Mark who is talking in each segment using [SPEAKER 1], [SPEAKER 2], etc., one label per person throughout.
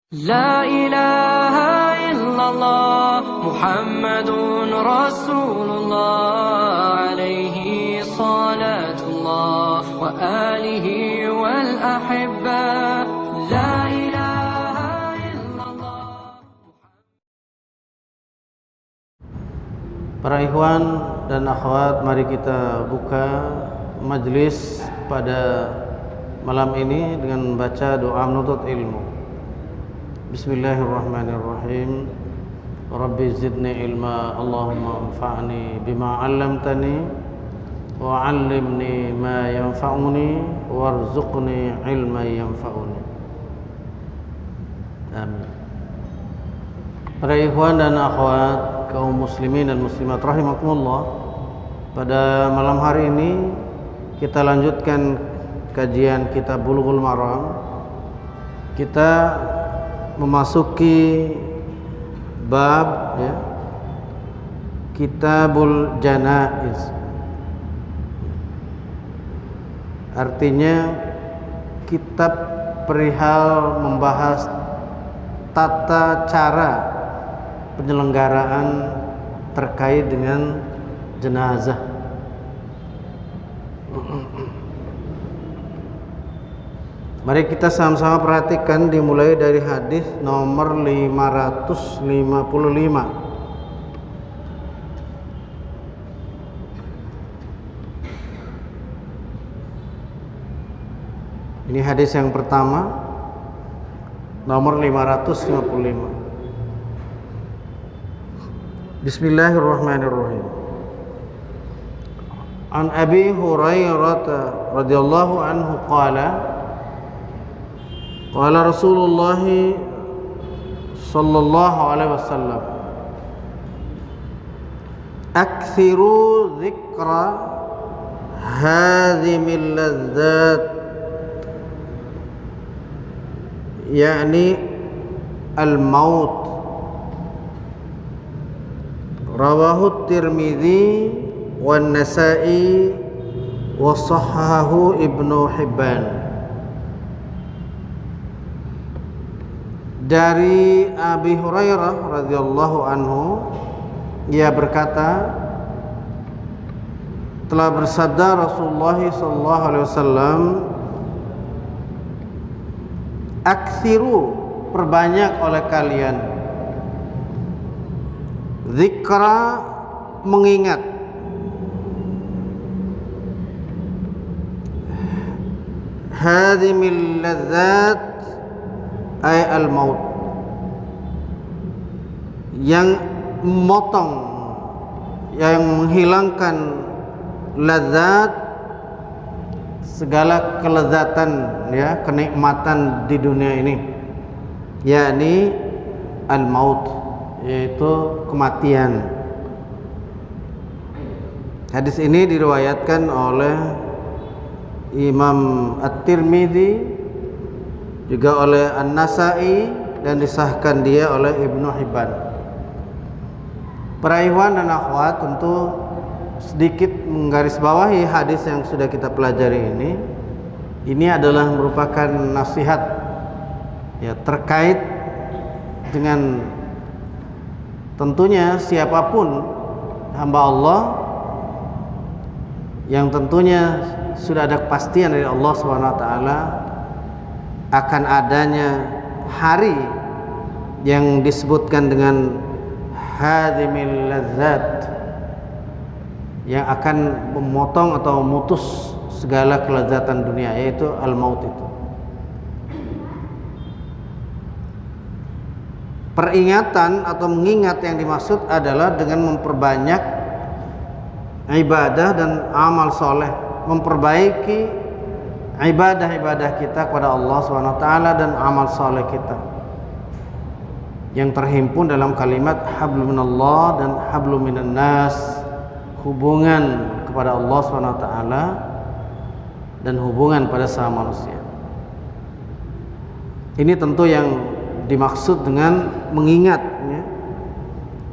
[SPEAKER 1] لا إله إلا الله محمد رسول الله عليه صلاة الله وآله والأحبة لا إله إلا الله.
[SPEAKER 2] Para ikhwan dan akhwat, mari kita buka majlis pada malam ini dengan membaca doa menuntut ilmu. Bismillahirrahmanirrahim. Rabbi zidni ilma, Allahumma anfa'ni bima 'allamtani wa 'allimni ma yanfa'uni warzuqni ilman yanfa'uni. Amin. Para ikhwan dan akhwat, kaum muslimin dan muslimat rahimakumullah, pada malam hari ini kita lanjutkan kajian kitab Bulughul Maram. Kita memasuki bab Kitabul Janaiz. Artinya kitab perihal membahas tata cara penyelenggaraan terkait dengan jenazah. Mari kita sama-sama perhatikan, dimulai dari hadis nomor 555. Ini hadis yang pertama, nomor 555. Bismillahirrahmanirrahim. An Abi Hurairah radhiyallahu anhu qala qala Rasulullah sallallahu alaihi wasallam akthiru dzikra hadhimil ladzat, yakni al-maut. Rawahu Tirmidzi wan Nasa'i wa sahhahu Ibnu Hibban. Dari Abi Hurairah radhiyallahu anhu, ia berkata, telah bersabda Rasulullah sallallahu alaihi wasallam, aksiru, perbanyak oleh kalian, zikra, mengingat, hadhimil ladzat ay al-maut, yang memotong, yang menghilangkan ladzat, segala kelezatan, kenikmatan di dunia ini, yakni al-maut, yaitu kematian. Hadis ini diriwayatkan oleh Imam At-Tirmidzi, juga oleh An-Nasa'i, dan disahkan dia oleh Ibnu Hibban. Para ikhwan dan akhwat, tentu sedikit menggarisbawahi hadis yang sudah kita pelajari ini. Ini adalah merupakan nasihat terkait dengan tentunya siapapun hamba Allah yang tentunya sudah ada kepastian dari Allah Subhanahu wa taala akan adanya hari yang disebutkan dengan hadhimil ladzat, yang akan memotong atau memutus segala kelezatan dunia, yaitu al-maut itu. Peringatan atau mengingat yang dimaksud adalah dengan memperbanyak ibadah dan amal soleh, memperbaiki ibadah-ibadah kita kepada Allah SWT dan amal saleh kita yang terhimpun dalam kalimat hablum minallah dan hablum minan nas, hubungan kepada Allah SWT dan hubungan pada sama manusia. Ini tentu yang dimaksud dengan mengingat,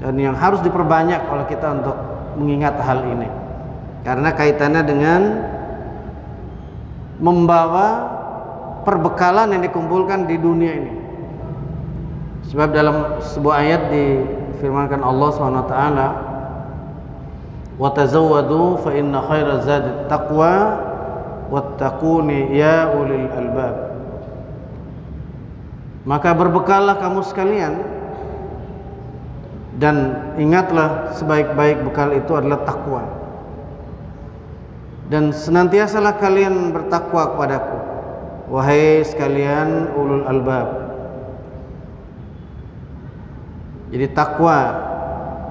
[SPEAKER 2] dan yang harus diperbanyak oleh kita untuk mengingat hal ini, karena kaitannya dengan membawa perbekalan yang dikumpulkan di dunia ini. Sebab dalam sebuah ayat difirmankan Allah Subhanahu wa taala, "Wa tazawwadu fa inna khairaz zadi taqwa wattaquni ya ulil albab." Maka berbekallah kamu sekalian, dan ingatlah sebaik-baik bekal itu adalah takwa. Dan senantiasalah kalian bertakwa kepadaku, wahai sekalian ulul albab. Jadi takwa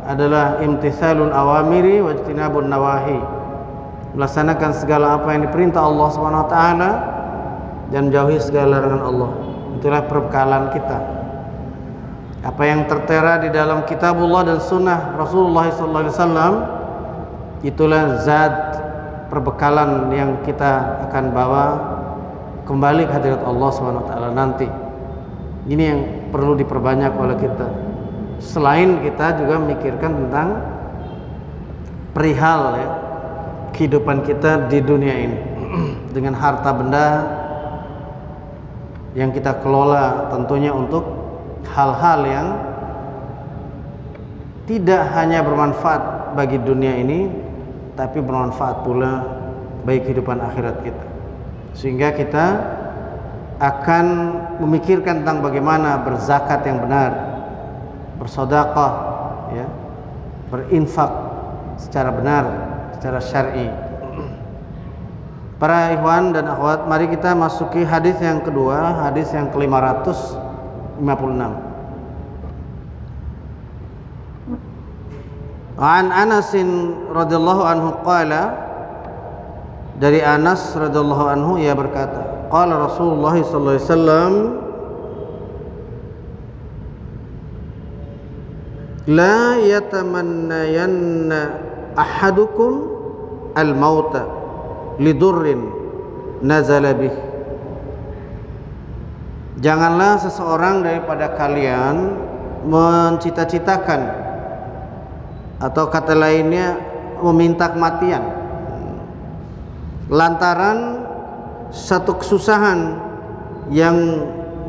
[SPEAKER 2] adalah imtithalul awamiri wa ijtinabun nawahi, melaksanakan segala apa yang diperintah Allah Subhanahu wa taala dan menjauhi segala larangan Allah. Itulah perbekalan kita. Apa yang tertera di dalam kitabullah dan sunnah Rasulullah SAW, itulah zat perbekalan yang kita akan bawa kembali ke hadirat Allah SWT nanti. Ini yang perlu diperbanyak oleh kita. Selain kita juga memikirkan tentang perihal ya, kehidupan kita di dunia ini dengan harta benda yang kita kelola tentunya untuk hal-hal yang tidak hanya bermanfaat bagi dunia ini, tapi bermanfaat pula bagi kehidupan akhirat kita. Sehingga kita akan memikirkan tentang bagaimana berzakat yang benar, bersedekah, ya, berinfak secara benar, secara syar'i. Para ikhwan dan akhwat, mari kita masuki hadis yang kedua, hadis yang ke-556. An Anas radhiyallahu anhu qala, dari Anas radhiyallahu anhu ia berkata, qala Rasulullah sallallahu alaihi wasallam, la yatamannayanna ahadukum al-mauta lidurrin nazala bih. Janganlah seseorang daripada kalian mencita-citakan, atau kata lainnya meminta kematian, lantaran satu kesusahan yang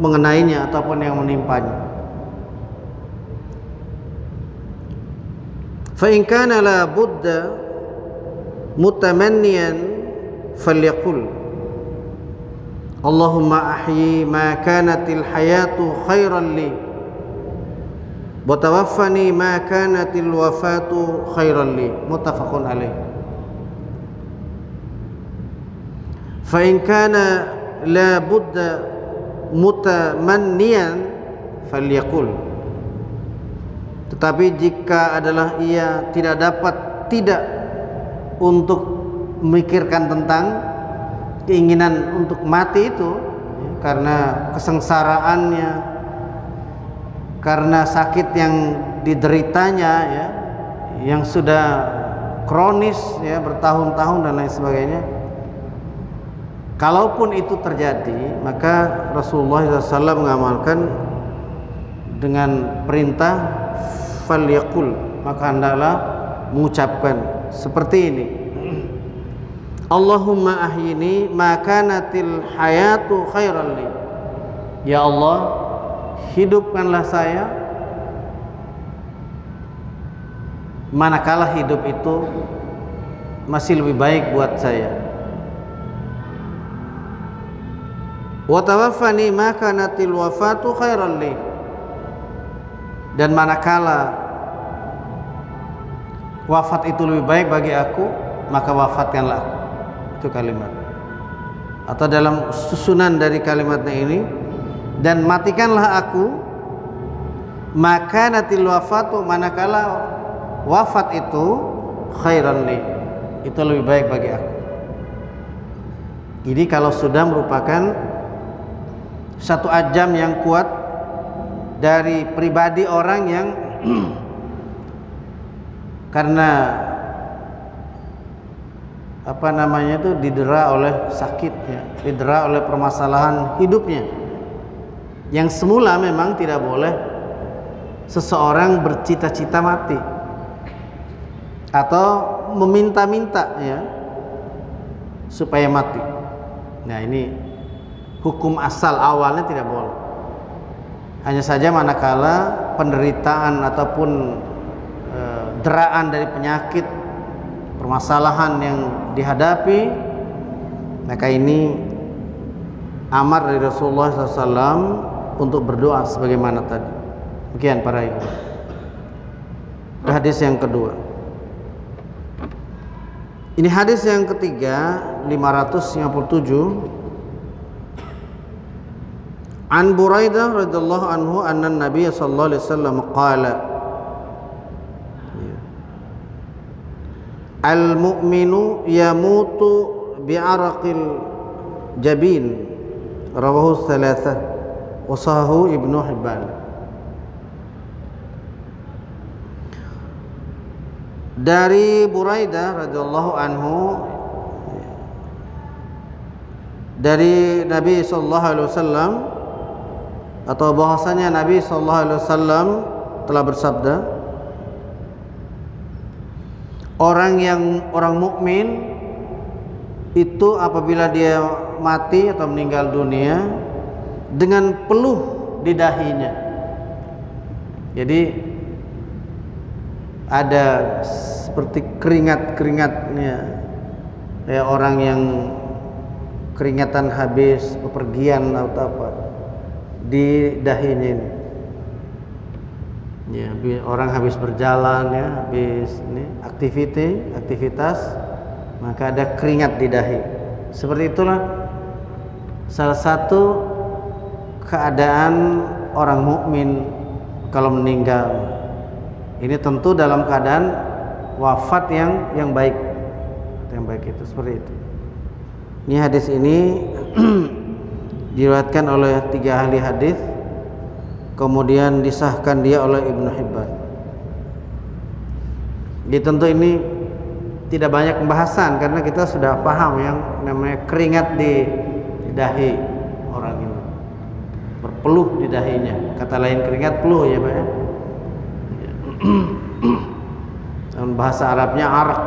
[SPEAKER 2] mengenainya ataupun yang menimpanya. Fa in kana la budda mutamanniyan falyaqul Allahumma ahyi ma kanatil hayatu khairan li wa tawaffani ma kanatil wafatu khairan li. Muttafaqun alaih. Fa in kana la budda mutamanniyan falyaqul. Tetapi jika adalah ia tidak untuk memikirkan tentang keinginan untuk mati itu, karena kesengsaraannya, karena sakit yang dideritanya, ya, yang sudah kronis, ya, bertahun-tahun dan lain sebagainya. Kalaupun itu terjadi, maka Rasulullah SAW mengamalkan dengan perintah falyaqul, maka hendaklah mengucapkan seperti ini, Allahumma ahyini ma kanatil hayatu khairan li. Ya Allah, hidupkanlah saya manakala hidup itu masih lebih baik buat saya. Wa tawaffani ma kanatil wafatu khairan li. Dan manakala wafat itu lebih baik bagi aku, maka wafatkanlah aku. Itu kalimat. Atau dalam susunan dari kalimatnya ini, dan matikanlah aku makanatil wafatu, manakala wafat itu khairan li, itu lebih baik bagi aku. Ini kalau sudah merupakan satu ajam yang kuat dari pribadi orang yang karena didera oleh sakitnya, didera oleh permasalahan hidupnya, yang semula memang tidak boleh seseorang bercita-cita mati atau meminta-minta, ya, supaya mati. Nah, ini hukum asal awalnya tidak boleh. Hanya saja manakala penderitaan ataupun deraan dari penyakit, permasalahan yang dihadapi, maka ini amar dari Rasulullah SAW untuk berdoa sebagaimana tadi. Demikian para ibu. Hadis yang kedua. Ini hadis yang ketiga, 557. An Buraidah radhiyallahu anhu anna Nabi sallallahu alaihi wasallam qala al-mu'minu yamutu bi'araqil jabin rawahu thalathah wa sahahu Ibnu Hibban. Dari Buraidah radhiyallahu anhu dari Nabi sallallahu alaihi wasallam, atau bahasanya Nabi sallallahu alaihi wasallam telah bersabda, orang mukmin itu apabila dia mati atau meninggal dunia dengan peluh di dahinya. Jadi ada seperti keringat-keringatnya, kayak orang yang keringatan habis bepergian atau apa di dahinya ini. Ya, orang habis berjalan ya, habis ini aktivitas, maka ada keringat di dahi. Seperti itulah salah satu keadaan orang mukmin kalau meninggal. Ini tentu dalam keadaan wafat yang baik. Yang baik itu seperti itu. Ini hadis ini diriwayatkan oleh 3 ahli hadis, kemudian disahkan dia oleh Ibnu Hibban. Jadi tentu ini tidak banyak pembahasan karena kita sudah paham yang namanya keringat di dahi orang ini, berpeluh di dahinya. Kata lain keringat, peluh ya Pak ya. Dalam bahasa Arabnya arak.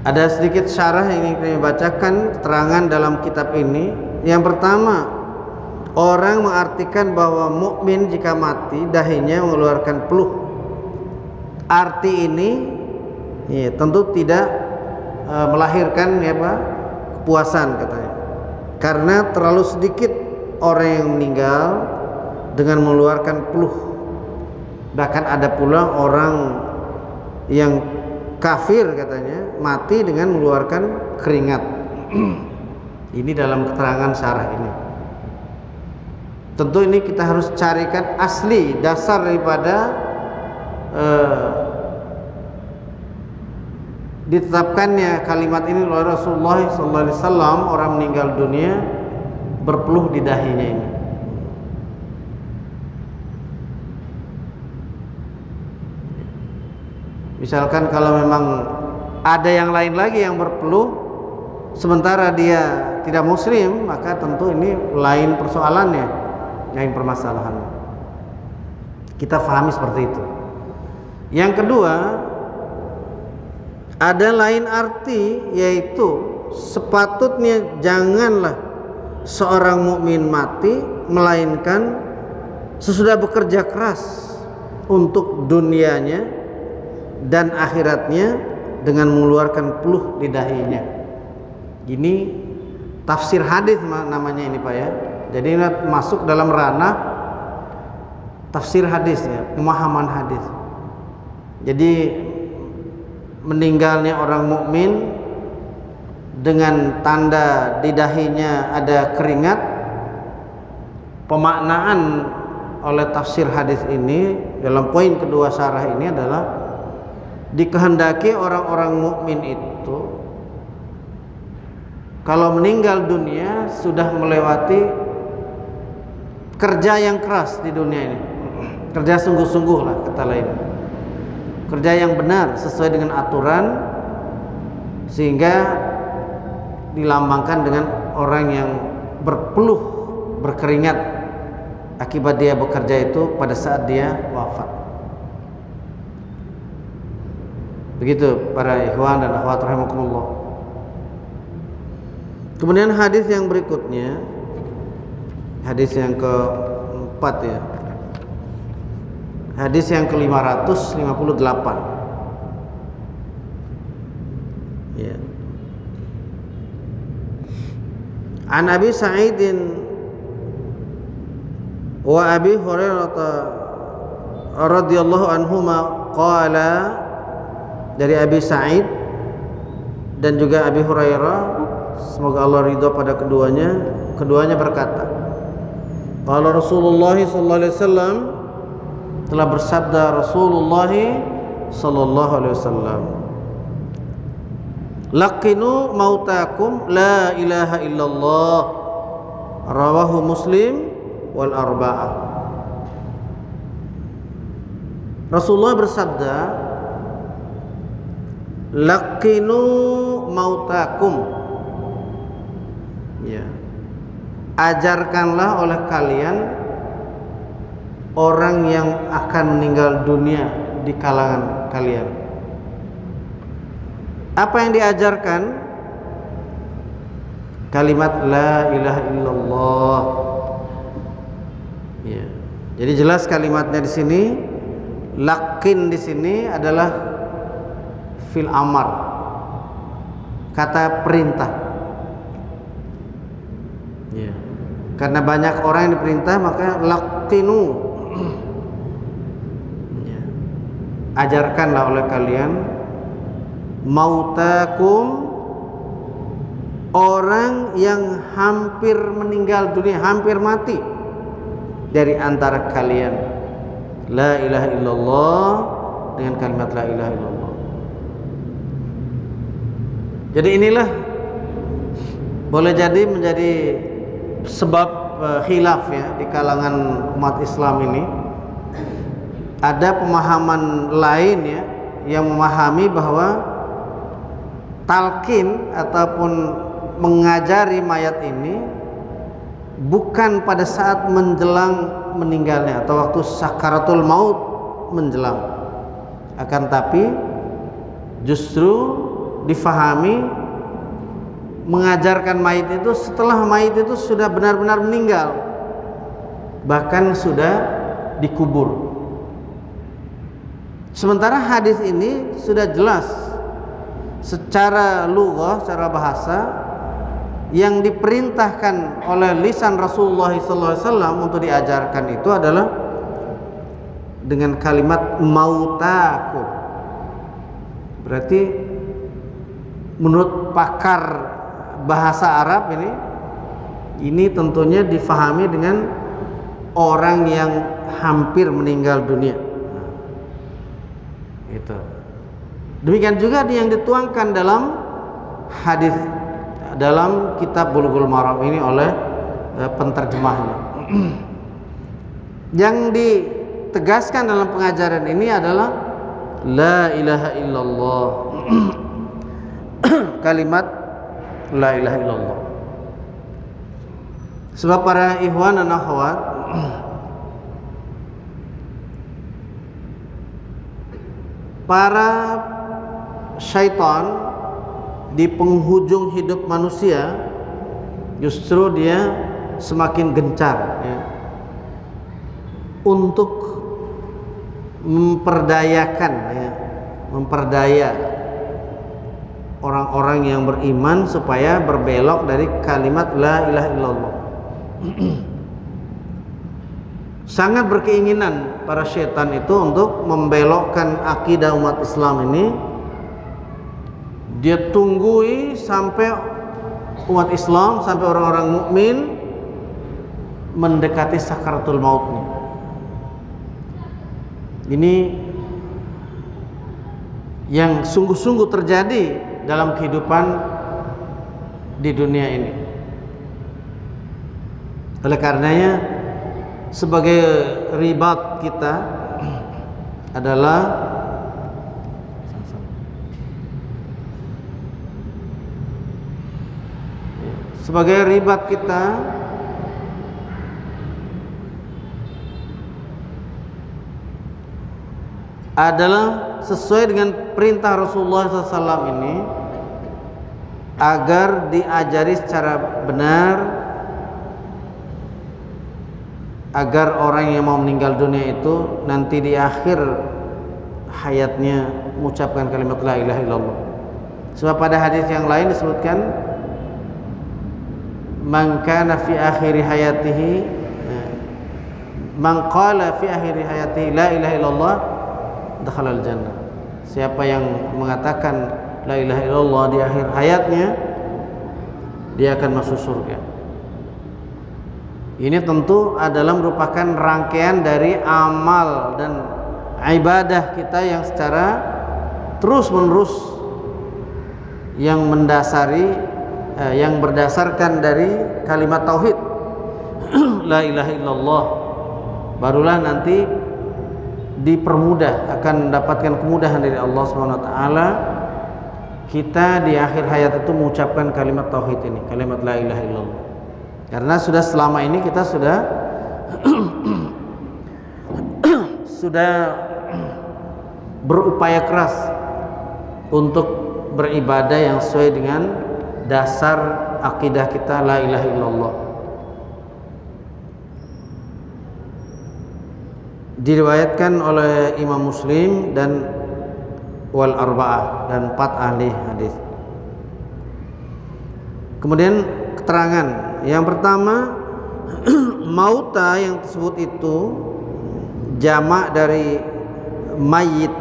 [SPEAKER 2] Ada sedikit syarah yang ingin kami bacakan, keterangan dalam kitab ini. Yang pertama, orang mengartikan bahwa mukmin jika mati dahinya mengeluarkan peluh. Arti ini ya, tentu tidak melahirkan ya Pak, kepuasan katanya. Karena terlalu sedikit orang yang meninggal dengan mengeluarkan peluh. Bahkan ada pula orang yang kafir katanya mati dengan mengeluarkan keringat. Ini dalam keterangan syarah ini. Tentu ini kita harus carikan asli dasar daripada ditetapkannya kalimat ini oleh Rasulullah SAW. Orang meninggal dunia berpeluh di dahinya ini. Misalkan kalau memang ada yang lain lagi yang berpeluh sementara dia tidak muslim, maka tentu ini lain persoalannya, lain permasalahannya. Kita fahami seperti itu. Yang kedua, ada lain arti, yaitu sepatutnya janganlah seorang mukmin mati melainkan sesudah bekerja keras untuk dunianya dan akhiratnya dengan mengeluarkan peluh di dahinya. Ini tafsir hadis namanya ini Pak ya. Jadi ini masuk dalam ranah tafsir hadis ya, pemahaman hadis. Jadi meninggalnya orang mukmin dengan tanda di dahinya ada keringat, pemaknaan oleh tafsir hadis ini dalam poin kedua syarah ini adalah dikehendaki orang-orang mukmin itu kalau meninggal dunia sudah melewati kerja yang keras di dunia ini, kerja sungguh-sungguh lah kata lain, kerja yang benar sesuai dengan aturan, sehingga dilambangkan dengan orang yang berpeluh berkeringat akibat dia bekerja itu pada saat dia wafat. Begitu para ikhwan dan akhwat rahimakumullah. Kemudian hadis yang berikutnya, hadis yang keempat ya, hadis yang ke-558 ya. An Abi Sa'idin wa Abi Hurairah radhiyallahu anhuma qala, dari Abi Sa'id dan juga Abi Hurairah, semoga Allah ridha pada keduanya berkata, qala Rasulullah sallallahu alaihi wasallam, telah bersabda Rasulullah sallallahu alaihi wasallam, laqinu mautakum la ilaha illallah, rawahu Muslim wal arba'ah. Rasulullah bersabda, laqinu mautakum, ya, ajarkanlah oleh kalian orang yang akan meninggal dunia di kalangan kalian. Apa yang diajarkan? Kalimat la ilaha illallah. Ya. Jadi jelas kalimatnya di sini, lakin di sini adalah fil amar, kata perintah. Ya. Karena banyak orang yang diperintah, maka laqinu, ya, ajarkanlah oleh kalian mautakum, orang yang hampir meninggal dunia, hampir mati dari antara kalian, la ilaha illallah, dengan kalimat la ilaha illallah. Jadi inilah boleh jadi menjadi sebab khilaf ya di kalangan umat Islam ini. Ada pemahaman lain ya yang memahami bahwa talqin ataupun mengajari mayat ini bukan pada saat menjelang meninggalnya atau waktu sakaratul maut menjelang, akan tapi justru difahami mengajarkan mayit itu setelah mayit itu sudah benar-benar meninggal, bahkan sudah dikubur. Sementara hadis ini sudah jelas secara lughah, secara bahasa, yang diperintahkan oleh lisan Rasulullah SAW untuk diajarkan itu adalah dengan kalimat mautakum. Berarti menurut pakar bahasa Arab ini tentunya difahami dengan orang yang hampir meninggal dunia. Itu. Demikian juga yang dituangkan dalam hadis dalam kitab Bulughul Maram ini oleh penterjemahnya. Yang ditegaskan dalam pengajaran ini adalah la ilaha illallah. Kalimat la ilaha illallah. Sebab para ikhwan dan akhwat, para syaitan di penghujung hidup manusia justru dia semakin gencar ya, untuk memperdaya orang-orang yang beriman supaya berbelok dari kalimat la ilaha illallah. Sangat berkeinginan para syaitan itu untuk membelokkan akidah umat Islam ini. Dia tunggui sampai umat Islam, sampai orang-orang mukmin mendekati sakaratul mautnya. Ini yang sungguh-sungguh terjadi dalam kehidupan di dunia ini. Oleh karenanya, sebagai ribat kita adalah adalah sesuai dengan perintah Rasulullah SAW ini, agar diajari secara benar, agar orang yang mau meninggal dunia itu nanti di akhir hayatnya mengucapkan kalimat la ilaha illallah. Sebab pada hadis yang lain disebutkan man kana fi akhiri hayatihi man qala fi akhiri hayatihi la ilaha illallah dakhalal jannah. Siapa yang mengatakan la ilaha illallah di akhir hayatnya, dia akan masuk surga. Ini tentu adalah merupakan rangkaian dari amal dan ibadah kita yang secara terus menerus yang mendasari yang berdasarkan dari kalimat tauhid la ilaha illallah. Barulah nanti dipermudah, akan mendapatkan kemudahan dari Allah Subhanahu wa taala kita di akhir hayat itu mengucapkan kalimat tauhid ini, kalimat la ilaha illallah. Karena sudah selama ini kita sudah berupaya keras untuk beribadah yang sesuai dengan dasar akidah kita la ilaha illallah. Diriwayatkan oleh Imam Muslim dan wal arba'ah dan 4 ahli hadis. Kemudian keterangan yang pertama, mauta yang tersebut itu jamak dari mayit.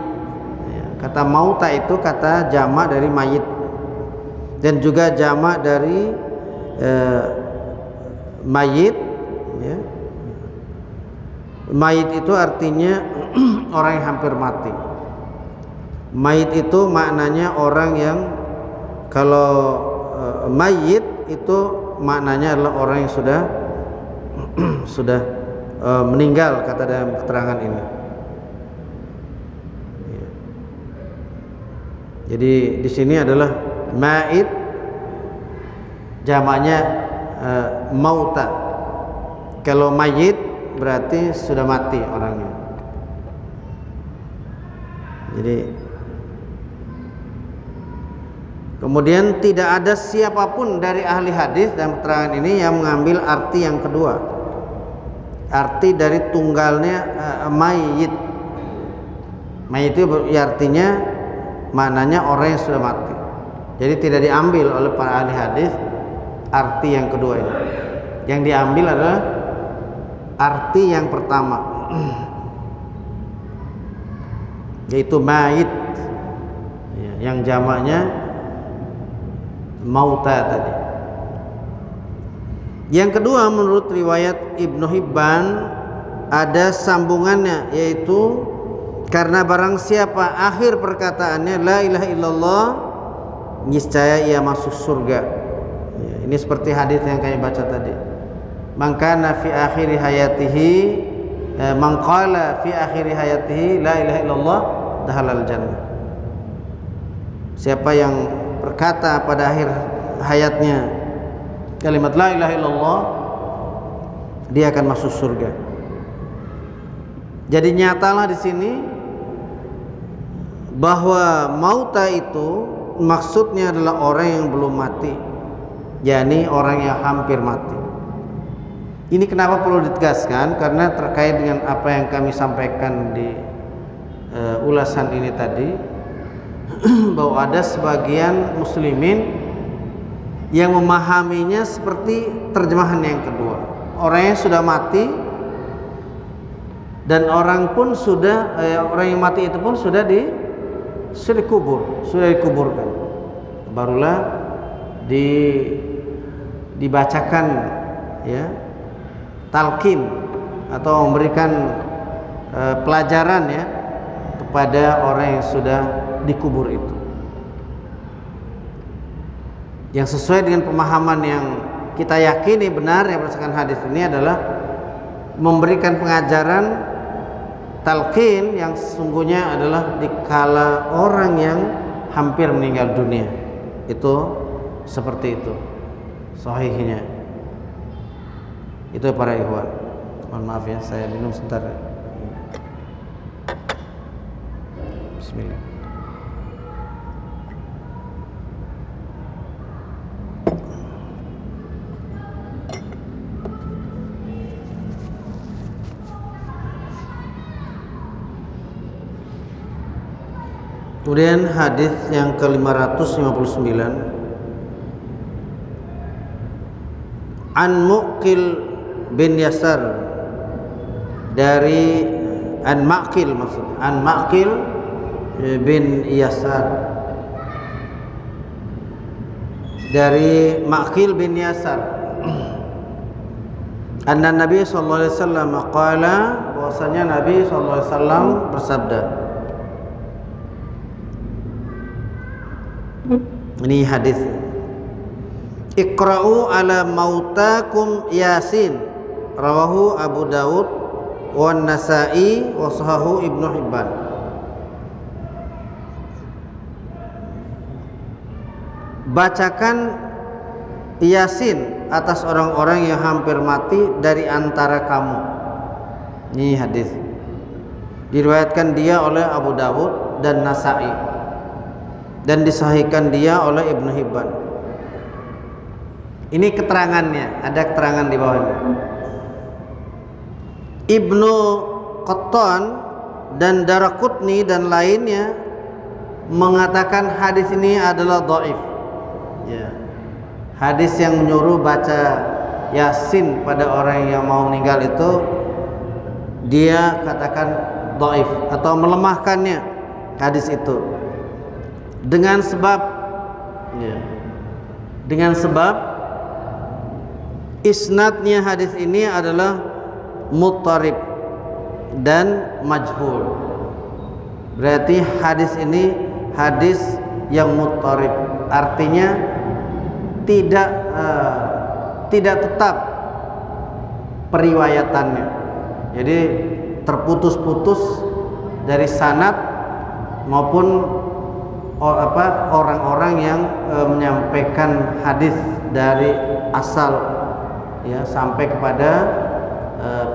[SPEAKER 2] Kata mauta itu kata jamak dari mayit dan juga jamak dari mayit, ya. Mayit itu artinya orang yang hampir mati. Mayit itu maknanya orang yang, kalau mayit itu maknanya adalah orang yang sudah meninggal, kata dalam keterangan ini. Jadi di sini adalah mayit, jamaknya mauta. Kalau mayit berarti sudah mati orangnya. Jadi kemudian tidak ada siapapun dari ahli hadis dalam keterangan ini yang mengambil arti yang kedua, arti dari tunggalnya mayit. Mayit itu artinya maknanya orang yang sudah mati. Jadi tidak diambil oleh para ahli hadis arti yang kedua ini. Yang diambil adalah arti yang pertama, yaitu mayit, yang jamaknya mauta tadi. Yang kedua, menurut riwayat Ibnu Hibban ada sambungannya, yaitu karena barang siapa akhir perkataannya la ilaha illallah, niscaya ia masuk surga. Ini seperti hadis yang kami baca tadi. Man kana fi akhiri hayatihi man qala fi akhiri hayatihi la ilaha illallah dakhalal jannah. Siapa yang berkata pada akhir hayatnya kalimat la ilaha illallah, dia akan masuk surga. Jadi nyatalah di sini bahwa mauta itu maksudnya adalah orang yang belum mati, yakni orang yang hampir mati. Ini kenapa perlu ditegaskan? Karena terkait dengan apa yang kami sampaikan di ulasan ini tadi, bahwa ada sebagian muslimin yang memahaminya seperti terjemahan yang kedua. Orang yang sudah mati dan orang pun sudah orang yang mati itu pun sudah dikuburkan. Barulah dibacakan, ya, talqin atau memberikan pelajaran, ya, kepada orang yang sudah dikubur itu. Yang sesuai dengan pemahaman yang kita yakini benar yang berdasarkan hadis ini adalah memberikan pengajaran talqin yang sesungguhnya adalah dikala orang yang hampir meninggal dunia. Itu seperti itu sahihnya. Itu para ikhwan. Mohon maaf ya, saya minum sebentar. Bismillah. Kemudian hadis yang ke-559 An Muqil bin Yasar dari An Maqil bin Yasar dari Maqil bin Yasar anna Nabi sallallahu alaihi wasallam qala, bahwasanya Nabi sallallahu alaihi wasallam bersabda. Ini hadis. Iqra'u ala mautakum Yasin, rawahu Abu Daud wa Nasa'i wa sahahu Ibnu Hibban. Bacakan Yasin atas orang-orang yang hampir mati dari antara kamu. Ini hadis. Diriwayatkan dia oleh Abu Dawud dan Nasa'i dan disahihkan dia oleh Ibnu Hibban. Ini keterangannya, ada keterangan di bawahnya. Ibnu Qattan dan Daraqutni dan lainnya mengatakan hadis ini adalah dhaif. Ya. Hadis yang menyuruh baca Yasin pada orang yang mau meninggal itu dia katakan dhaif atau melemahkannya hadis itu dengan sebab isnadnya hadis ini adalah muttarib dan majhul. Berarti hadis ini hadis yang muttarib, artinya tidak tetap periwayatannya. Jadi terputus-putus dari sanad maupun orang-orang yang menyampaikan hadis dari asal ya sampai kepada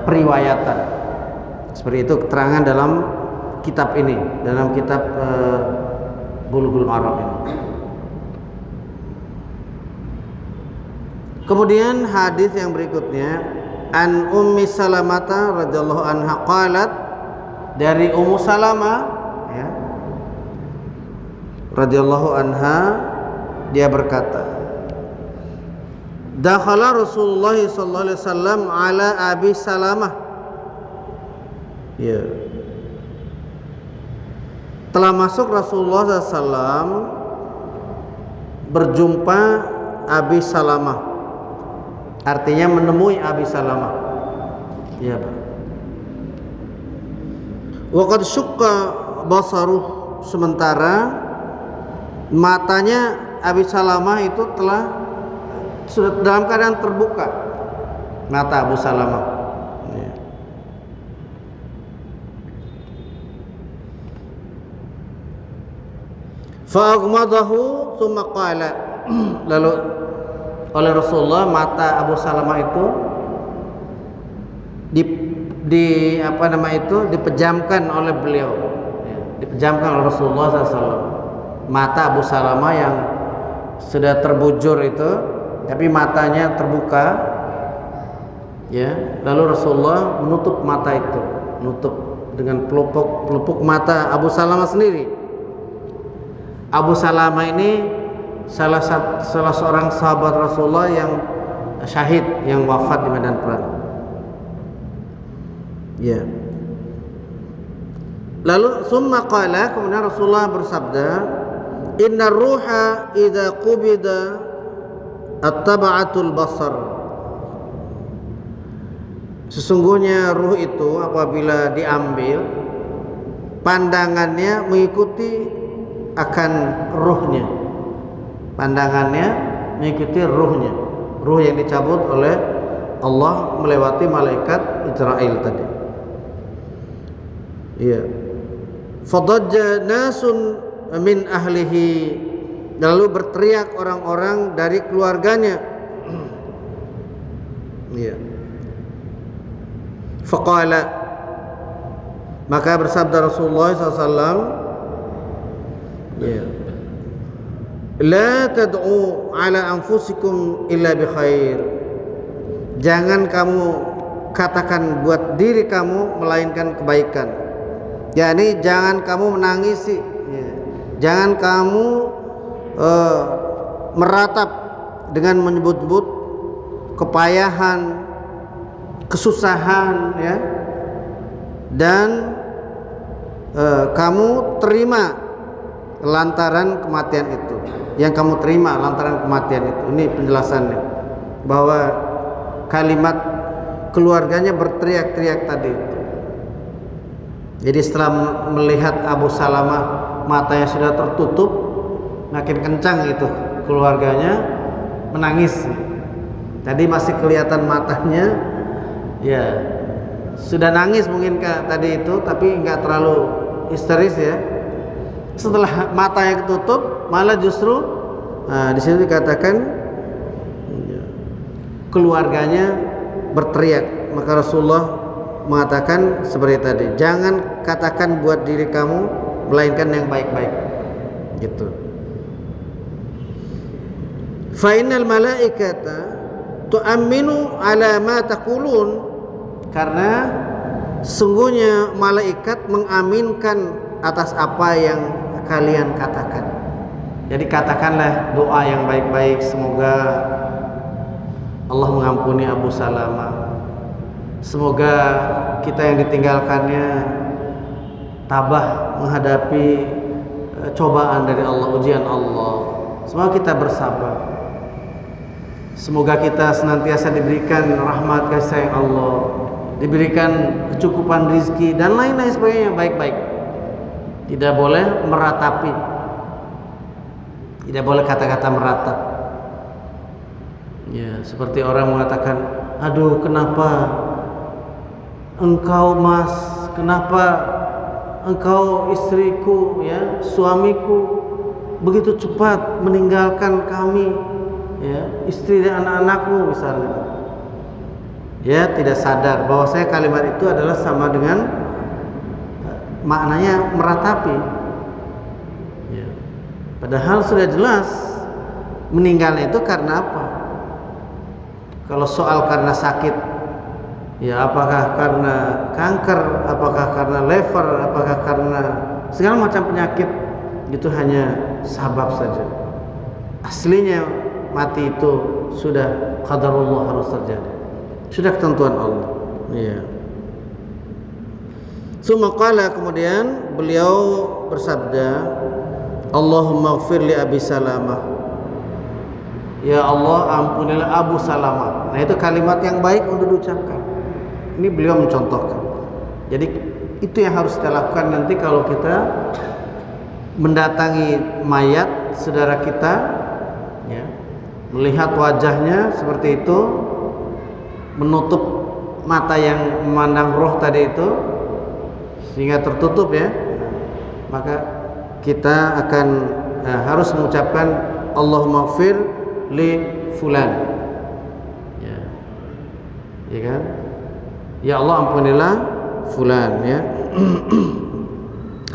[SPEAKER 2] periwayatan. Seperti itu keterangan dalam kitab ini, dalam kitab Bulughul Maram ini. Kemudian hadis yang berikutnya, an Ummi Salamah radhiyallahu anha qalat, dari Ummu Salamah ya, radhiyallahu anha, dia berkata, dakhala Rasulullah sallallahu alaihi wasallam ala Abi Salamah. Ya. Telah masuk Rasulullah SAW berjumpa Abi Salamah, artinya menemui Abi Salamah. Ya, Pak. Wa qad syaqqa basaruh, sementara matanya Abi Salamah itu sudah dalam keadaan terbuka, mata Abu Salamah. Ya. Fa'aghmadahu tsumma qala, lalu oleh Rasulullah mata Abu Salamah itu dipejamkan oleh beliau, dipejamkan oleh Rasulullah SAW. Mata Abu Salamah yang sudah terbujur itu, tapi matanya terbuka, ya. Lalu Rasulullah menutup mata itu, menutup dengan pelupuk mata Abu Salamah sendiri. Abu Salamah ini salah seorang sahabat Rasulullah yang syahid, yang wafat di medan perang. Ya. Lalu summa qala, kemudian Rasulullah bersabda, innar ruha idza qubida attaba'atul basar. Sesungguhnya ruh itu apabila diambil, pandangannya mengikuti akan ruhnya. Pandangannya mengikuti ruhnya. Ruh yang dicabut oleh Allah melewati malaikat Israel tadi. Iya. Fadajja nasun min ahlihi, lalu berteriak orang-orang dari keluarganya. Iya. Faqala, maka bersabda Rasulullah SAW, ya, la tad'u ala anfusikum illa bi khair. Jangan kamu katakan buat diri kamu melainkan kebaikan. Yani jangan kamu menangisi, ya, Jangan kamu meratap dengan menyebut-nyebut kepayahan, kesusahan, ya, dan kamu terima lantaran kematian itu. Yang kamu terima lantaran kematian itu. Ini penjelasannya, bahwa kalimat keluarganya berteriak-teriak tadi itu. Jadi setelah melihat Abu Salamah matanya sudah tertutup, makin kencang itu keluarganya menangis. Tadi masih kelihatan matanya, ya sudah nangis mungkin tadi itu, tapi nggak terlalu histeris ya. Setelah matanya ketutup, malah justru di sini dikatakan keluarganya berteriak. Maka Rasulullah mengatakan seperti tadi, jangan katakan buat diri kamu melainkan yang baik-baik, gitu. Fa innal malaikata tu'minu ala ma taqulun, karena sungguhnya malaikat mengaminkan atas apa yang kalian katakan. Jadi katakanlah doa yang baik-baik, semoga Allah mengampuni Abu Salamah, semoga kita yang ditinggalkannya tabah menghadapi cobaan dari Allah, ujian Allah. Semoga kita bersabar, semoga kita senantiasa diberikan rahmat kasih sayang Allah, diberikan kecukupan rizki dan lain-lain sebagainya, baik-baik. Tidak boleh meratapi, tidak boleh kata-kata meratap. Ya, seperti orang mengatakan, aduh kenapa engkau mas, kenapa engkau istriku, ya suamiku begitu cepat meninggalkan kami, ya istri dan anak-anakmu misalnya. Ya, tidak sadar bahwa saya kalimat itu adalah sama dengan maknanya meratapi, ya. Padahal sudah jelas meninggalnya itu karena apa? Kalau soal karena sakit, ya apakah karena kanker, apakah karena liver, apakah karena segala macam penyakit, itu hanya sabab saja. Aslinya mati itu sudah qadarullah, harus terjadi, sudah ketentuan Allah, ya. Summa qala, kemudian beliau bersabda, Allahumma ighfir li Abi Salamah, ya Allah ampunilah Abu Salamah. Nah, itu kalimat yang baik untuk diucapkan. Ini beliau mencontohkan. Jadi itu yang harus kita lakukan nanti kalau kita mendatangi mayat saudara kita, ya, melihat wajahnya seperti itu, menutup mata yang memandang roh tadi itu sehingga tertutup, ya, maka kita akan harus mengucapkan Allahumma ighfir li fulan, ya, ya kan, ya Allah ampunilah fulan, ya.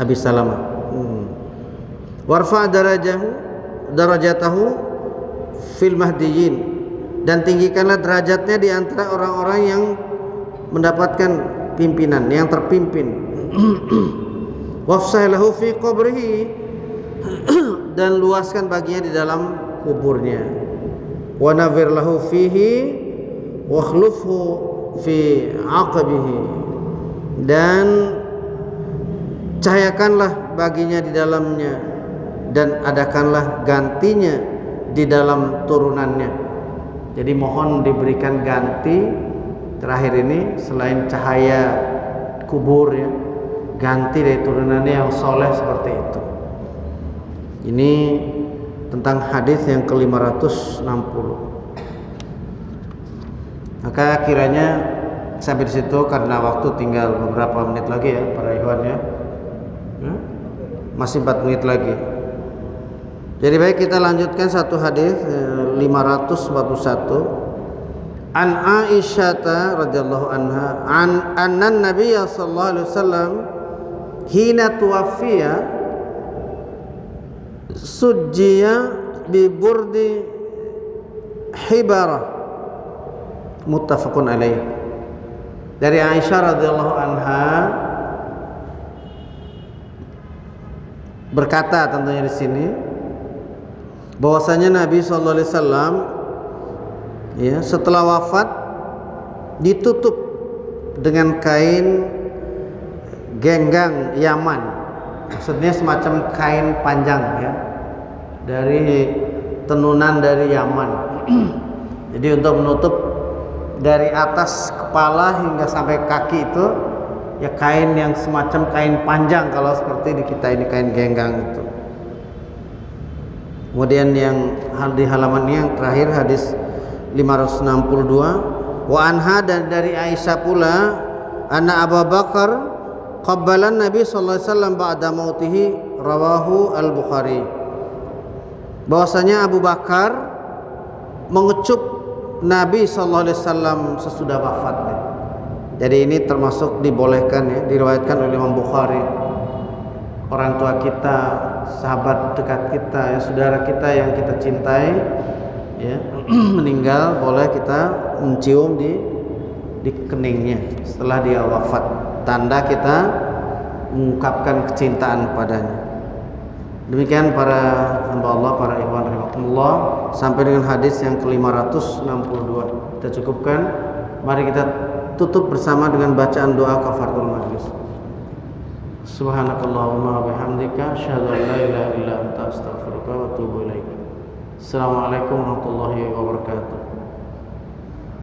[SPEAKER 2] Abi Salamah. Warfa darajatahu fil mahdiyin, dan tinggikanlah derajatnya di antara orang-orang yang mendapatkan pimpinan, yang terpimpin. Wafsah lahu fi qabrihi, dan luaskan baginya di dalam kuburnya. Wa nawwir lahu fihi wa akhlifhu fi aqabihi, dan cahayakanlah baginya di dalamnya, dan adakanlah gantinya di dalam turunannya. Jadi mohon diberikan ganti terakhir ini selain cahaya kubur, ya, ganti dari turunannya yang soleh seperti itu. Ini tentang hadis yang ke-560. Maka kiranya sampai di situ karena waktu tinggal beberapa menit lagi, ya para ikhwan, ya. Masih 4 menit lagi. Jadi baik, kita lanjutkan satu hadis 541. An Aisyah radhiyallahu anha annan Nabiy sallallahu alaihi wasallam hina tuwaffiya sujjiya bi burdi hibara, muttafaqun alaih. Dari Aisyah radhiyallahu anha, berkata tentunya di sini bahwasanya Nabi sallallahu alaihi wasallam ya setelah wafat ditutup dengan kain genggang Yaman, maksudnya semacam kain panjang ya dari tenunan dari Yaman. Jadi untuk menutup dari atas kepala hingga sampai kaki itu ya kain yang semacam kain panjang, kalau seperti di kita ini kain genggang itu. Kemudian yang di halaman ini yang terakhir hadis 562, wa anha, dan dari Aisyah pula, anna Abu Bakar qabbalan Nabi sallallahu alaihi wasallam ba'da mautihi, rawahu al-Bukhari. Bahwasanya Abu Bakar mengecup Nabi sallallahu alaihi wasallam sesudah wafatnya. Jadi ini termasuk dibolehkan ya, diriwayatkan oleh Imam Bukhari. Orang tua kita, sahabat dekat kita, ya saudara kita yang kita cintai ya meninggal, boleh kita mencium di keningnya setelah dia wafat, tanda kita mengungkapkan kecintaan padanya. Demikian para hamba Allah, para ikhwan rahimakumullah, sampai dengan hadis yang ke-562 kita cukupkan. Mari kita tutup bersama dengan bacaan doa kafaratul majlis. Subhanakallahumma wa bihamdika asyhadu an la ilaha illa anta astaghfiruka wa atubu ilaik. Assalamualaikum warahmatullahi wabarakatuh.